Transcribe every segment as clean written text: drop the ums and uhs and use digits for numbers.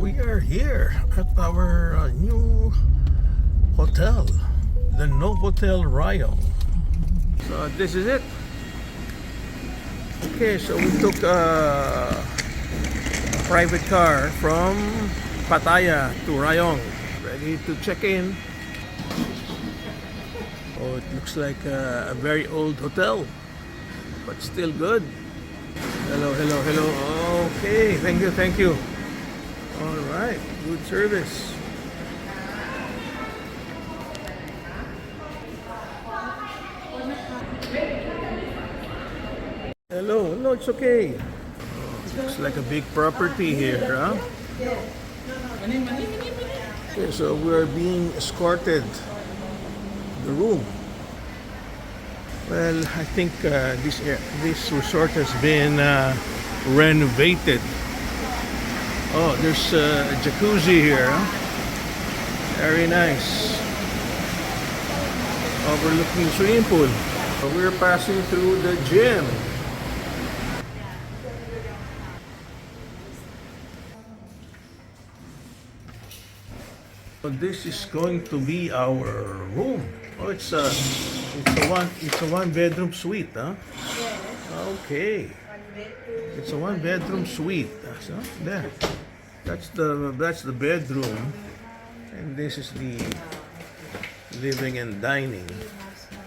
We are here at our new hotel, the Novotel Rayong. So this is it. Okay, so we took a private car from Pattaya to Rayong. Ready to check in. Oh, it looks like a very old hotel, but still good. Hello, hello, hello. Okay, thank you, thank you. All right, good service. Hello, no, it's okay. Looks like a big property here, huh? Okay, so we are being escorted to the room. Well, I think this resort has been renovated. Oh, there's a jacuzzi here. Huh? Very nice. Overlooking the swimming pool. So we're passing through the gym. So this is going to be our room. Oh, it's a one bedroom suite, huh? Okay. It's a one bedroom suite. So there. That's the bedroom, and this is the living and dining.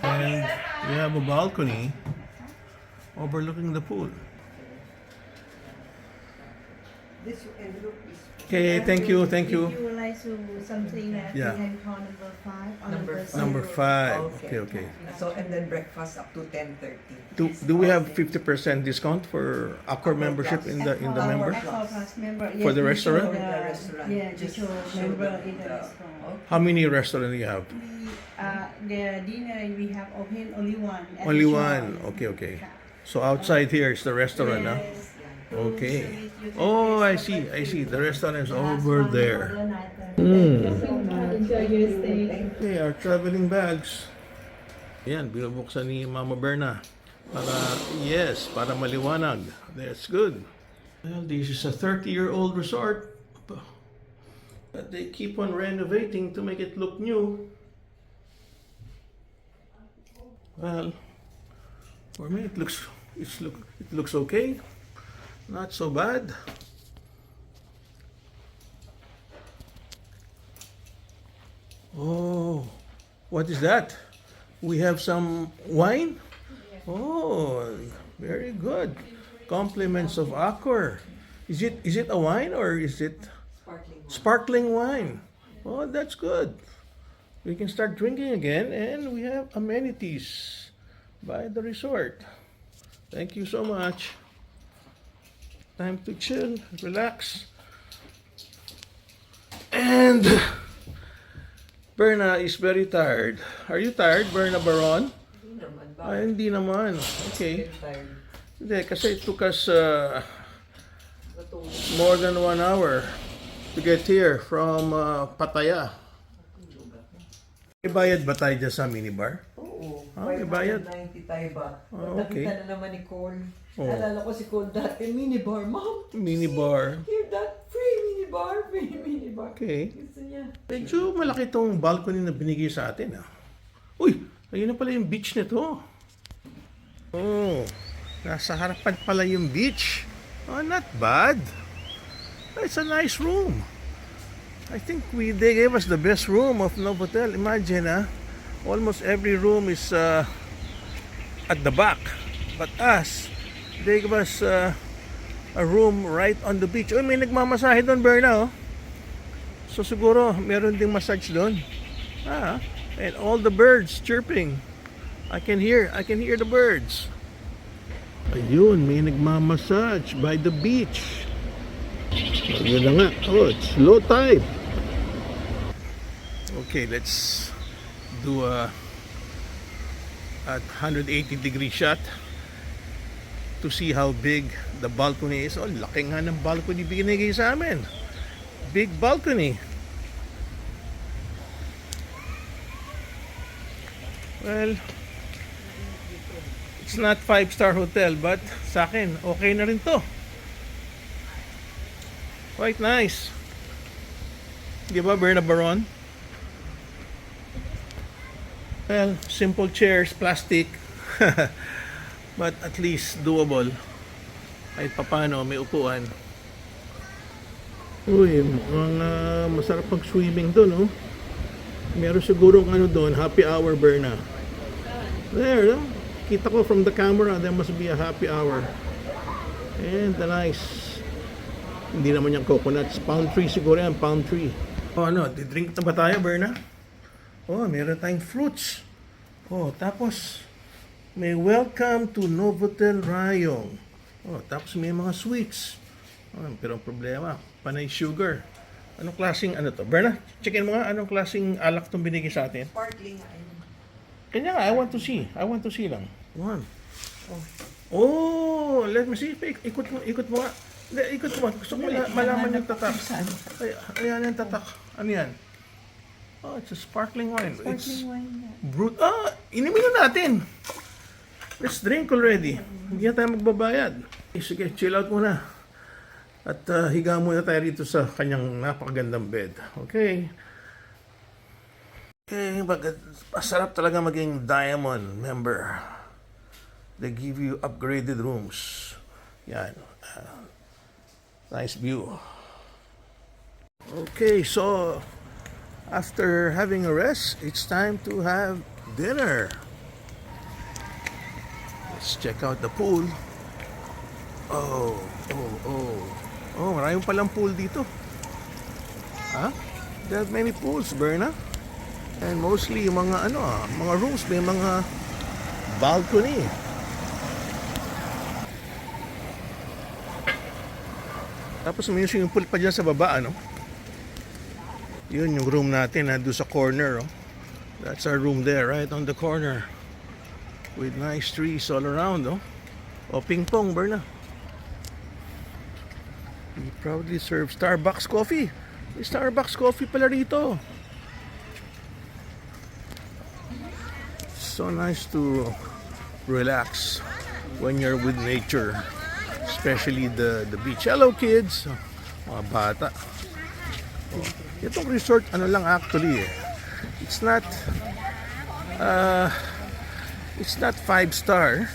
And we have a balcony overlooking the pool. This envelope is Okay, thank you, thank you. If you would like to something Yeah. you can call number 5 or Number Number 5. Okay, okay. So, and then breakfast up to 10:30. Do we have 50% discount for Accor membership in the member? For the restaurant? Yeah, just Just member them in the the- restaurant. How many restaurants do you have? The dinner we have open only one. at Only the one. shop. Okay, okay. So outside here is the restaurant, huh? Yes. Okay. Service, you can Oh, I taste see, what I see. you The restaurant is Last over one, there. modern item. Enjoy your stay. Okay, our traveling bags. Yan, binubuksan ni Mama Berna. Para maliwanag. That's good. Well, this is a 30-year-old resort. But they keep on renovating to make it look new. Well, for me it looks okay. Not so bad. Oh, what is that? We have some wine? Oh, very good. Compliments of Accor. Is it a wine or is it sparkling wine? Oh, that's good. We can start drinking again and we have amenities by the resort. Thank you so much. Time to chill, relax. And Berna is very tired. Are you tired, Berna Baron? Hindi naman. Ay, hindi naman. Okay. Tired. Hindi, kasi it took us Matulog. more than 1 hour to get here from Pattaya. May bayad ba tayo dyan sa minibar? Oo. May bayad. 590 tayo ba? Oh, okay. Nakita na naman ni Cole. Oh. Naalala ko si Cole dati, minibar. Mom, Minibar. hear that? Free minibar, free minibar. Okay. Gusto niya. Medyo malaki tong balcony na binigay sa atin. Uy, ayun na pala yung beach nito. Oh, nasa harapan pala yung beach. Oh, not bad. It's a nice room. I think they gave us the best room of Novotel. Imagine, almost every room is at the back. But us, they gave us a room right on the beach. Oh, may nagmamasahe doon, Berna, oh. So siguro meron ding massage doon. And all the birds chirping. I can hear the birds. Ayun, may nagmamassage by the beach. Yun na nga. Oh, it's low tide. Okay, let's do a 180-degree shot to see how big the balcony is. Oh, laki nga ng balcony binigay sa amin. Big balcony. Well, it's not 5-star hotel, but sa akin, okay na rin to. Quite nice. Di ba, Berna Baron? Well, simple chairs, plastic. But at least doable. Kahit papano, may upuan. Uy, mukhang masarap mag-swimming doon, oh. Meron siguro ano doon, happy hour, Berna. There, no? Kita ko from the camera, there must be a happy hour. And the nice, hindi naman yung coconuts. Palm tree siguro yan, palm tree. Oh, ano, di-drink na ba tayo, Berna? Oh, meron tayong fruits. Oh, tapos may welcome to Novotel Rayong. Oh, tapos may mga sweets. Oh, pero ang problema, panay sugar. Anong klaseng ano to? Berna, checkin mo nga anong klaseng alak tong binigay sa atin. Sparkling. Kanya nga, I want to see. I want to see lang. One. Oh, let me see. Ikot mo nga. Hindi, ikot mo. Gusto ko malaman yung tatak. Ay, ayan yung tatak. Ano yan? Oh, it's a sparkling wine. It's brut. Ah, inimin na natin. Let's drink already. Hindi na tayo magbabayad. Sige, chill out muna. At higa muna tayo rito sa kanyang napakagandang bed. Okay? Okay, masarap talaga maging Diamond member. They give you upgraded rooms. Yan. Nice view. Okay, so after having a rest, it's time to have dinner. Let's check out the pool. Oh, maraming palang pool dito. Huh? There are many pools, Berna. And mostly yung mga mga rooms may mga balcony. Tapos may swimming pool pa dyan sa baba, ano? Yun yung room natin, doon sa corner, oh. That's our room there, right on the corner. With nice trees all around, oh. Oh, ping pong, Berna. We proudly serve Starbucks coffee. May Starbucks coffee pala rito. So nice to relax when you're with nature, especially the beach. Hello kids, mga bata. Oh, itong resort ano lang actually it's not 5-star,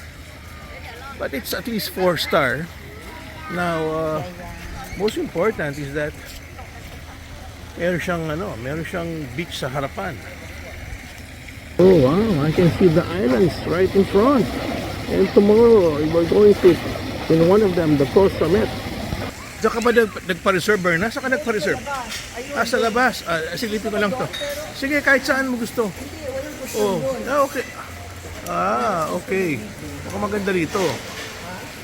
but it's at least 4-star. Now most important is that meron siyang beach sa harapan. Oh wow, I can see the islands right in front. And tomorrow, we're going to, in one of them, the Costa Met. Diyan ka ba nagpa-reserve, Berna? Saan ka nagpa-reserve? Sa labas. Silipin ko lang to. Sige, kahit saan mo gusto. Oh, okay. Okay. Baka maganda rito.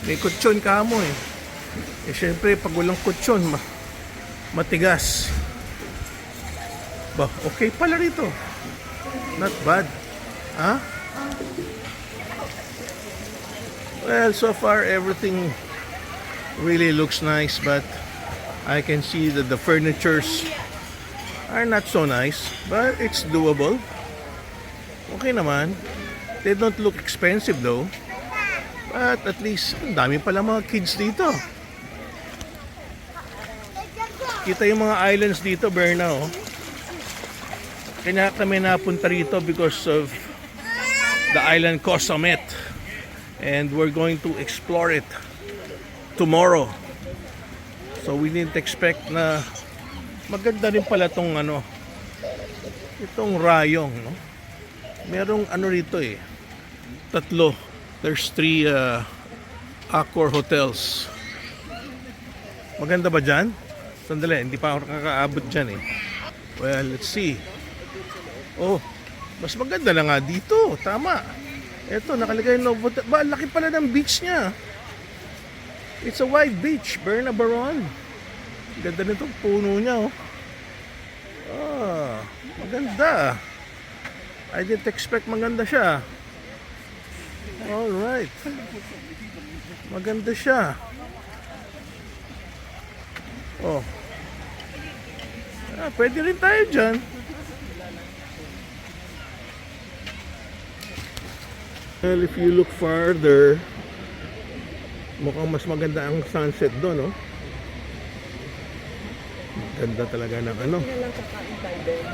May kutsyon ka mo eh. Syempre, pag walang kutsyon, matigas. Ba, okay pala rito. Not bad. Huh? Well, so far everything really looks nice, but I can see that the furnitures are not so nice, but it's doable. Okay naman. They don't look expensive though. But at least, ang dami pala mga kids dito. Kita yung mga islands dito, Berna, oh. Kaya kami napunta rito because of the island Costa Met, and we're going to explore it tomorrow. So we didn't expect na maganda rin pala tong itong Rayong, no? Merong rito eh, 3. There's 3 Accor hotels. Maganda ba dyan? Sandali, hindi pa ako nakakaabot dyan eh. Well, let's see. Oh, mas maganda na nga dito. Tama. Eto, nakalagay Novotel. Ba, laki pala ng beach niya. It's a wide beach, Berna Baron. Ganda nitong puno niya, oh. Maganda. I didn't expect maganda siya. Alright. Maganda siya. Oh. Pwede rin tayo dyan. Well, if you look farther, mukhang mas maganda ang sunset doon, no? Ganda talaga ng ano.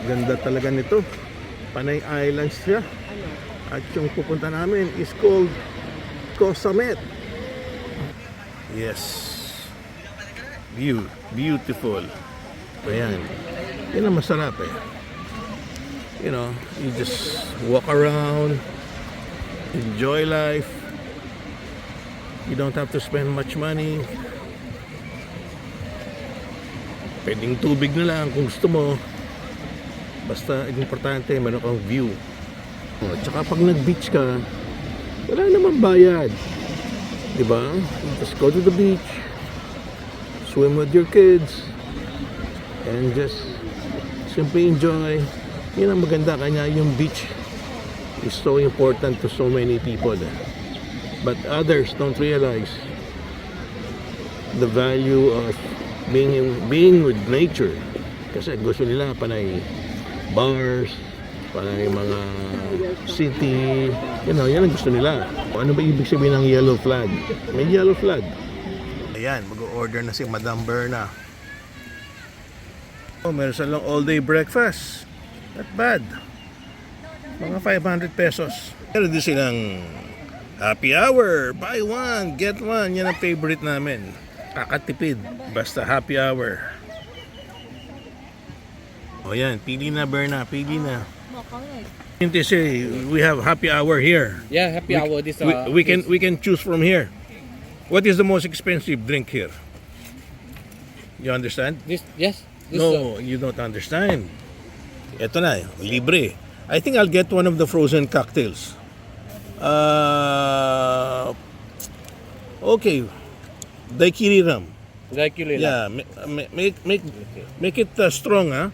Ganda talaga nito. Panay Islands siya. At yung pupunta namin is called Koh Samet. Yes. Beautiful. Ayan. Yan ang masarap eh. You know, you just walk around, enjoy life. You don't have to spend much money. Pwedeng tubig na lang kung gusto mo. Basta, importante, meron kang view. At saka pag nag-beach ka, wala naman bayad. Diba? Just go to the beach, swim with your kids, and just simply enjoy. Yun ang maganda, kanya yung beach is so important to so many people. But others don't realize the value of being with nature. Kasi gusto nila panay bars, panay mga city, yan ang gusto nila. Ano ba ibig sabihin ng yellow flag? May yellow flag. Ayan, mag-order na si Madam Berna. Oh, meron silang all-day breakfast. Not bad. Mga 500 pesos. Meron din silang happy hour. Buy one, get one. Yan ang favorite namin. Kakatipid. Basta happy hour. O yan, pili na Berna, pili na. They say we have happy hour here. Yeah, happy hour. This We can choose from here. What is the most expensive drink here? You understand? This yes. This, No, you don't understand. Ito na, libre. I think I'll get one of the frozen cocktails. Okay. Daiquiri rum. Regular. Yeah, make it strong, huh?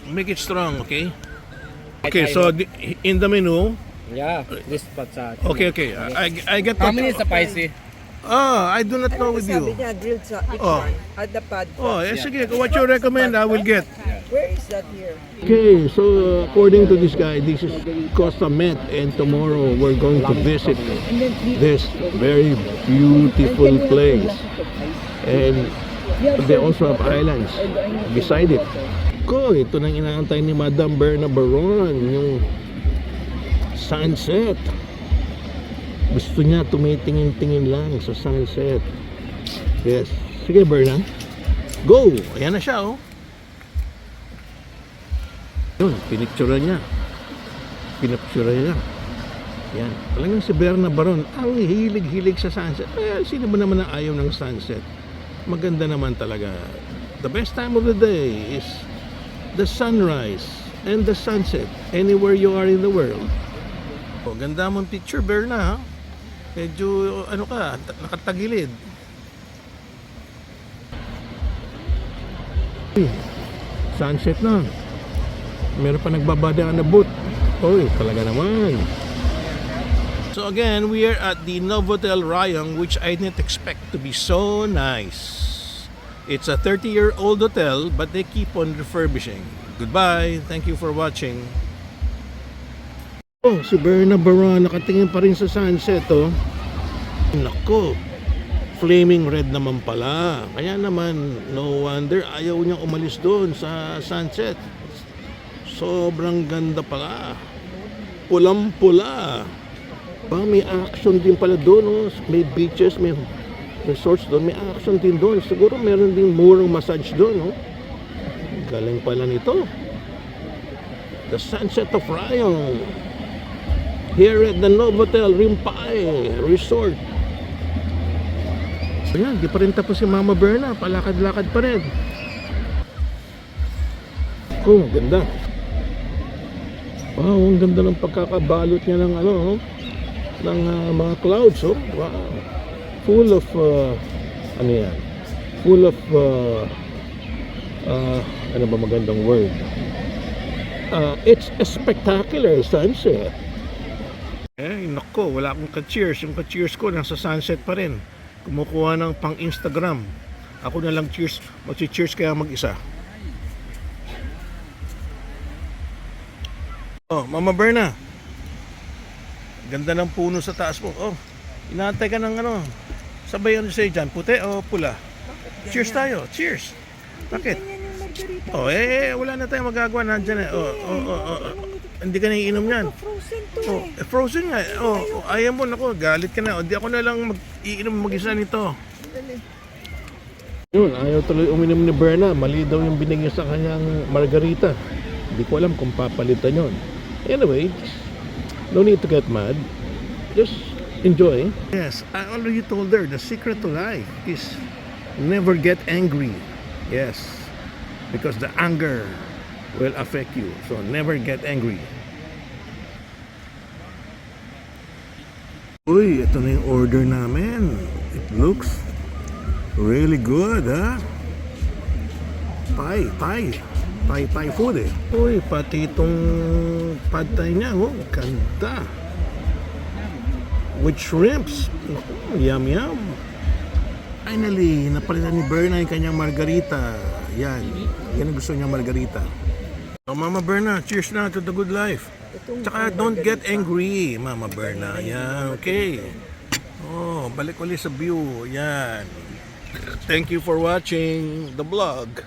Make it strong, okay? Okay, so in the menu, Yeah. This but okay. I get How that. many is spicy? I do not know with Sabi you. niya, grilled sa Oh. at the pad. Oh, sige, what you recommend, I will get. Where is that here? Okay, so according to this guy, this is Koh Samet, and tomorrow we're going to visit this very beautiful place. And they also have islands beside it. Ko, ito nang inaantay ni Madam Berna Baron, yung sunset. Gusto niya tumitingin-tingin lang sa sunset. Yes. Sige, Berna. Go! Ayan na siya, oh. Yun, pinictura niya. Pinapictura niya. Yan. Talagang si Berna Baron, ang hilig-hilig sa sunset. Sino ba naman ang ayaw ng sunset? Maganda naman talaga. The best time of the day is the sunrise and the sunset anywhere you are in the world. Oh, ganda mong picture, Berna, ha? Medyo, nakatagilid. Sunset na. Meron pa nagbabadaan na boat. Oy, talaga naman. So again, we are at the Novotel Rayong, which I didn't expect to be so nice. It's a 30-year-old hotel, but they keep on refurbishing. Goodbye. Thank you for watching. Oh, si Berna Baron nakatingin pa rin sa sunset, oh. Nako. Flaming red naman pala. Kaya naman, no wonder ayaw niyang umalis doon sa sunset. Sobrang ganda pala. Pulang-pula. May action din pala doon, oh. May beaches, may resorts doon, may action din doon. Siguro meron din murang massage doon, oh. Galing pala nito. The Sunset of Rayong, here at the Novotel Rimpay Resort. So yan, di pa rin tapos si Mama Berna. Palakad-lakad pa rin. Oh, ganda. Wow, ang ganda ng pagkakabalot niya ng ng mga clouds, oh. Wow. Full of ano yan? Full of ano ba magandang word? It's a spectacular sunset. Nako, wala akong ka-cheers. Yung ka-cheers ko nasa sunset pa rin. Kumukuha ng pang-Instagram. Ako na lang cheers. Mag-cheers kaya mag-isa. Oh, Mama Berna. Ganda ng puno sa taas mo. Oh, inaantay ka ng sabay sa'yo dyan, puti o pula? Cheers tayo, cheers. Bakit? Ganyan yung margarita. Oh, wala na tayong magagawa. Nandyan eh. Hindi ka naiinom yan. Frozen to Oh, eh. frozen nga. Ayaw mo. Naku, galit ka na. Di ako na lang iinom mag-isa nito. Yun, ayaw tuloy uminom ni Berna. Mali daw yung binigyan sa kanyang margarita. Hindi ko alam kung papalitan yun. Anyway, no need to get mad. Just enjoy. Yes, I already told her the secret to life is never get angry. Yes, because the anger will affect you. So never get angry. Uy, ito na yung order namin. It looks really good, ha? Thai food eh. Uy, pati itong pad thai niya, ganda. With shrimps. Yum, yum. Finally, napalitan ni Berna yung kanyang margarita. Yan ang gusto niya margarita. So, Mama Berna, cheers na to the good life. Tsaka don't get angry, Mama Berna. Yan, okay. Balik ulit sa view. Yan. Thank you for watching the vlog.